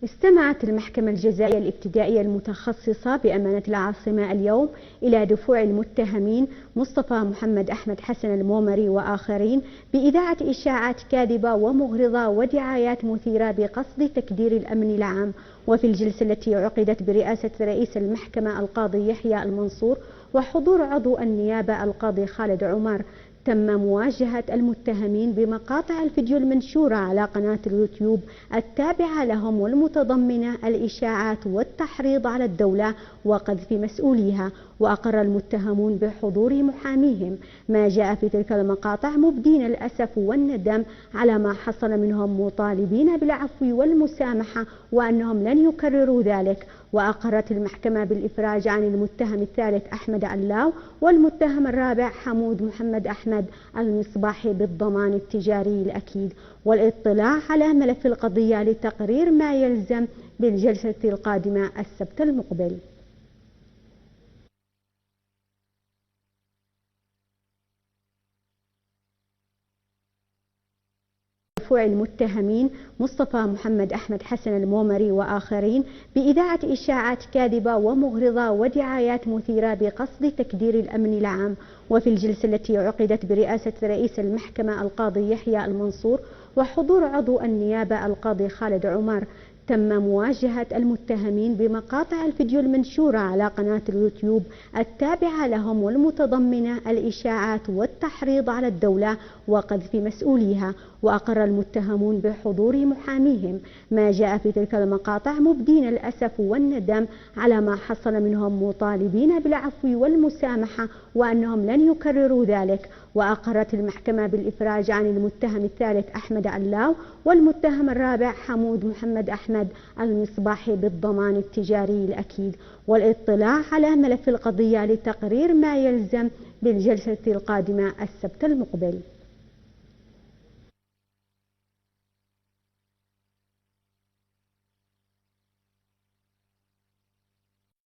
استمعت المحكمة الجزائية الابتدائية المتخصصة بأمانة العاصمة اليوم إلى دفوع المتهمين مصطفى محمد أحمد حسن المومري وآخرين بإذاعة إشاعات كاذبة ومغرضة ودعايات مثيرة بقصد تكدير الأمن العام. وفي الجلسة التي عقدت برئاسة رئيس المحكمة القاضي يحيى المنصور وحضور عضو النيابة القاضي خالد عمر، تم مواجهة المتهمين بمقاطع الفيديو المنشورة على قناة اليوتيوب التابعة لهم والمتضمنة الإشاعات والتحريض على الدولة وقذف مسؤوليها. وأقر المتهمون بحضور محاميهم ما جاء في تلك المقاطع، مبدين الأسف والندم على ما حصل منهم، مطالبين بالعفو والمسامحة وأنهم لن يكرروا ذلك. وأقرت المحكمة بالإفراج عن المتهم الثالث أحمد علاو والمتهم الرابع حمود محمد أحمد المصباحي بالضمان التجاري الأكيد، والاطلاع على ملف القضية لتقرير ما يلزم بالجلسة القادمة السبت المقبل. دفوع المتهمين مصطفى محمد أحمد حسن المومري وآخرين بإذاعة إشاعات كاذبة ومغرضة ودعايات مثيرة بقصد تكدير الأمن العام. وفي الجلسة التي عقدت برئاسة رئيس المحكمة القاضي يحيى المنصور وحضور عضو النيابة القاضي خالد عمر، تم مواجهة المتهمين بمقاطع الفيديو المنشورة على قناة اليوتيوب التابعة لهم والمتضمنة الإشاعات والتحريض على الدولة وقذف مسؤوليها. وأقر المتهمون بحضور محاميهم ما جاء في تلك المقاطع، مبدين الأسف والندم على ما حصل منهم، مطالبين بالعفو والمسامحة وأنهم لن يكرروا ذلك. وأقرت المحكمة بالإفراج عن المتهم الثالث أحمد علاو والمتهم الرابع حمود محمد أحمد المصباحي بالضمان التجاري الأكيد، والاطلاع على ملف القضية لتقرير ما يلزم بالجلسة القادمة السبت المقبل.